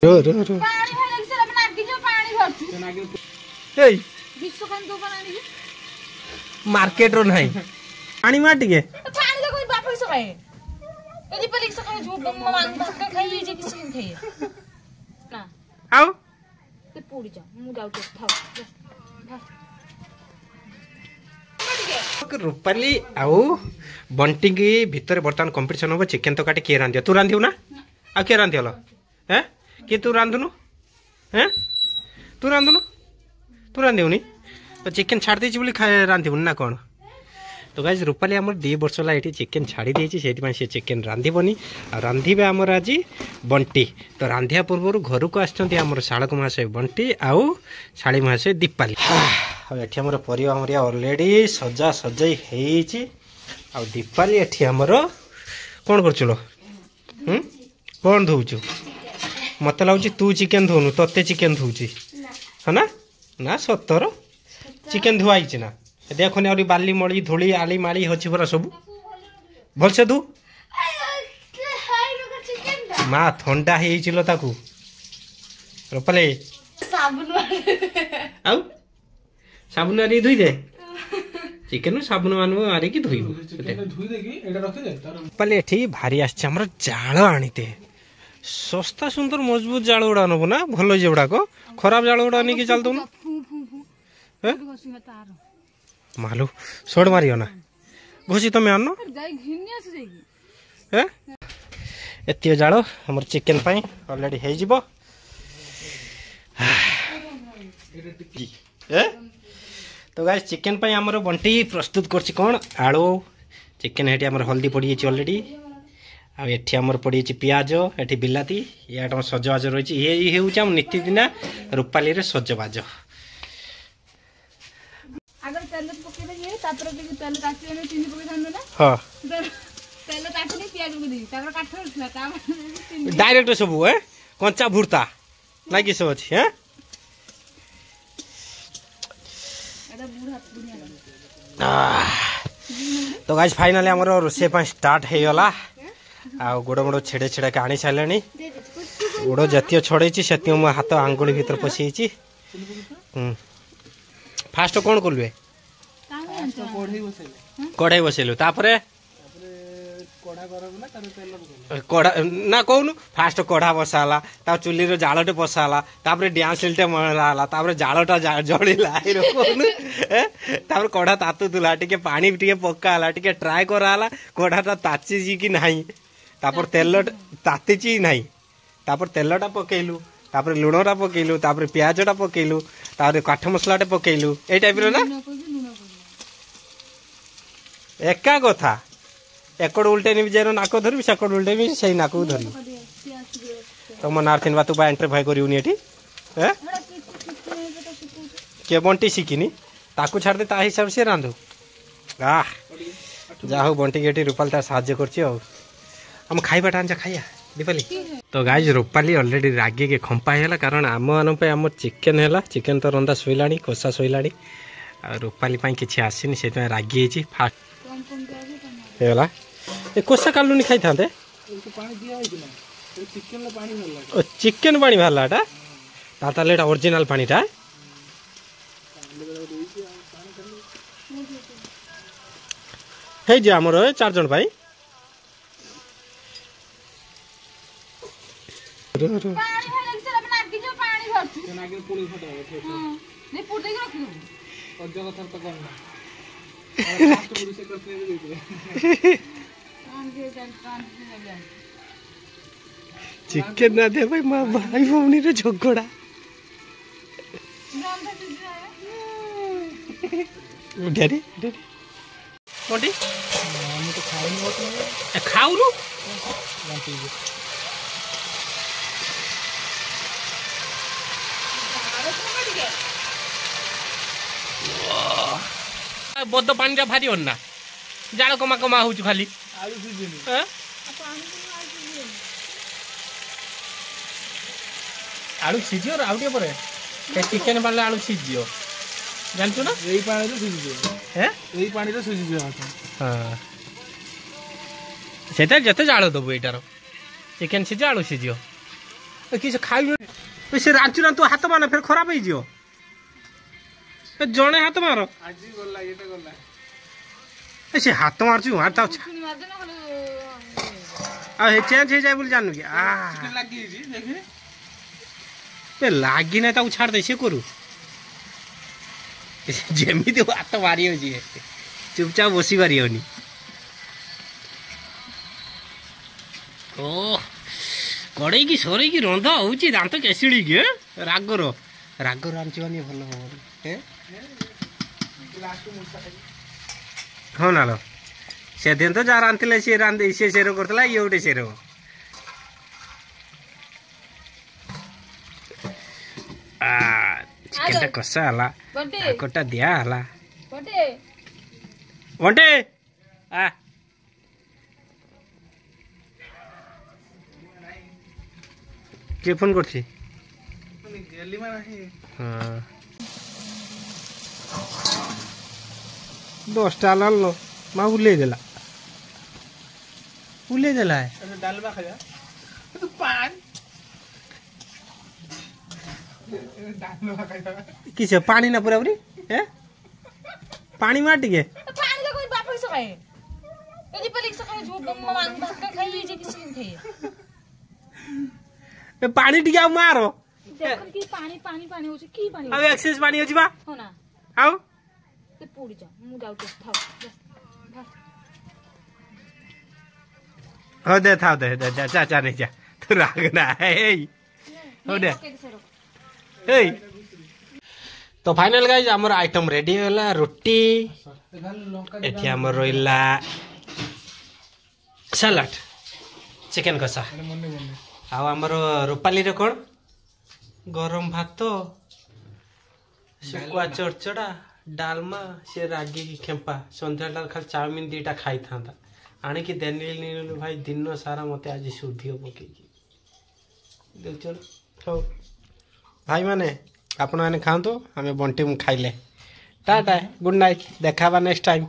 रो रो रो पानी भर लगी सर अपना आगे जो पानी भरछु ए विश्व खान तो बनानी मार्केट रो नहीं पानी मार टिके पानी तो कोई बाप से खाए यदि पर एक सकाळ जो मांग भात का खाई जे किसी ने खाई ना आओ ते पूरी जा मु जाऊ तो भाव रूपाली आउ बंटी की भीतर बर्तमान कंपटीशन हो चिकन तो काटे किए रांधियो तू रांधियो ना आ किए रांधियो हैं कि तू रांधुनु हैं तू रांधुनु तू रांधिबुनी तो चिकन छाड़ देछि बोली खाए रांधिबुनी ना कौन तो गाइस रूपाली आमर 2 वर्ष ला एठी चिकन छाड़ी देछि सेति से चिकन रांधिबनी आ रांधिबे आमर आज बंटी तो रांधिया पूर्व घर को आछंती आमर शाळक महाशय बंटी आउ शाळी महाशय दीपाली एठी आमर परिवा हमरिया ऑलरेडी सजा सजाई हेछि आ दीपाली एठी आमर कोन करछुलो कोन धोउछु मत लाଗୁଛି तू चिकन धोनु तत्ते चिकन धोउछि है ना ना सत्तर चिकन धुआई ना देखो आउरी बाली मड़ी धूली आली माली होछि बरा सब भलसे धु माँ ठंडा हेइचिलो ताकू रूपाली साबुन आउ साबुन आरी धुई दे चिकन साबुन मानबो आरी की धुइबो धुई दे की एटा रखि दे रूपाली एठी भारी आछ हमर जाळ आनिते सस्ता सुंदर मजबूत जाल गुड़ा नब ना भल जे गुड़ाक खराब जाल गुड़ा नहीं चल दौन मालू सोड़ मारियो ना घोषी तुम आन एत जाल हमर चिकन पाई ऑलरेडी हे जिवो तो गाइस चिकन पाई हमर बंटी प्रस्तुत करछि कोन आलू चिकन हेटी हमर हल्दी पड़ी छि ऑलरेडी आ एठी हमर पड़ी छि प्याज एठी बिलाती याटा सजबाज रही ये हेउछि हम नित्यदिना रूपाली रे सजबाज अगर तेल पके दे तापर के तेल काटी ने चीनी पके थानो ना हां तेल काटी ने प्याज पके दे तापर काठ उठला ता डायरेक्ट सब है कंचा भुरता लागी सब अछि हैं एदा बुढ़ा बुढ़िया तो गाइस फाइनली हमर रोसे पा स्टार्ट हे गला आ गोड़ गोड़ छेड़े छेड़ा के आनी सारे गोड़ जतिय छड़े से मो हाथ आंगुली भीतर पशि फास्ट कौन कलु कढ़ाई बसैलु कढ़ा ना कहूनु फास्ट कढ़ा बसाला चुली जालटे बसाला डिआसिलटे मळाला जालटा जड़िला कहूनु कढ़ा तातुला टिके पानी टिके पकाला टिके ट्राए कराला कढ़ाटा ताची कि नहीं तापर तेल तातीची नहीं तापर तेलटा पकेलु तापर लुणटा पकेलु तापर प्याजटा पकेलु तापर काठ मसलाटे पकेलु ए टाइप रो ना एका कथा एकड़ उल्टे नि जेरो नाक धरबी सेकड़ उल्टे भी सही नाक धरबी तो मो नार्थिन बातु बा एंटर भाई करिउनी एठी हैं के बंटी सिकिनी ताकू छाड़ दे ता हिसाब से रांधु आह जा हो बंटी गेटी रूपाली ता साहाय्य करछि आ हम खाइबा टांजा खाइया दीपाली तो गाइस रूपाली ऑलरेडी रागी के खंपा हैला कारण आम मान पे आम चिकन हैला चिकन तो रंदा सोइलाणी कोसा सोइलाणी आ रूपाली पाई किछि आसीनी सेत रागी हेची फास्ट हैला ए कोसा कालुनी खाइ थांते पानी दिया हैला चिकन ला पानी भरला चिकन पानी भरलाटा ताताले एटा ओरिजिनल पानीटा हे जे हमर 4 जन भाई पानी भर लगी सर अपना आगे जो पानी भरछु तेन आगे पुली फटा नहीं पुर दे के रख दो और जगह थर तो करना लास्ट पुरी से कसने दे दे आगे कान लगा चिकन ना दे भाई मां भाई भौनी रे झगड़ा डैडी डैडी कोंटी हम तो खाइनी होत खाऊ नु बद पानी टा भारी ना जाल कमा कमा हो खाली आलू सीझी और आउटे पर चिकेन बाले आलू सीझियो जानछु ना एई पानी रे सीझियो हैं एई पानी रे सीझियो हां सेटा जते जाल दबो एटारो चिकेन सीझ आलू सीझियो किसी खाई से रांचु रांतु हाथ मार फिर खराब हो जड़े हाथ मार से हाथ मारचु मार चेंज हो जाए बोली जानू कि लगी ना छाड़ दे सी करू जमी हाथ मारी हो चुपचाप बसी पारि होनी ओ कड़े की सरे की रंधा हो दात केसिड़ी की रागर रागर रांचवानी भल हाँ ना लो से दिन तो जहाँ रांधे सी रांधे सी सेरो करता ये गोटे सेरो चिकेन कषा है कोटा दिया है बंटे आ के फोन करछि हाँ 10टा लाल लो माँ उले देला है डालबा खाया तो पान डालबा खाया किस पानी ना पूरा पूरी हैं पानी मार टिके पानी तो कोई बाप से खाए यदि पलिक से खाए जो मांग भात का खाई जे किसी ने खाए ए पानी टिके आ मारो देखन की पानी पानी पानी हो की पानी अब एक्सेस पानी हो जिबा हो ना आओ ते पूरी जा मु जाउ तो थाओ हो दे था दे जा जा नहीं जा तू रागना है हो दे ए तो फाइनल गाइस हमर आइटम रेडी होला रोटी एठी हमर रोइला सलाड चिकन कषा आ हमर रूपाली रे कोन गरम भात सुकुआ चरचड़ा डालमा से रागी खेम्पा संध्या खाली चाउमिन 2टा खाई था आणिकी देनी भाई दिन सारा मत आज शुद्धि पकई देख हो भाई माने आपण मैंने खातु आम बंटी मु खाइले टाटा गुड नाइट देखा नेक्स्ट टाइम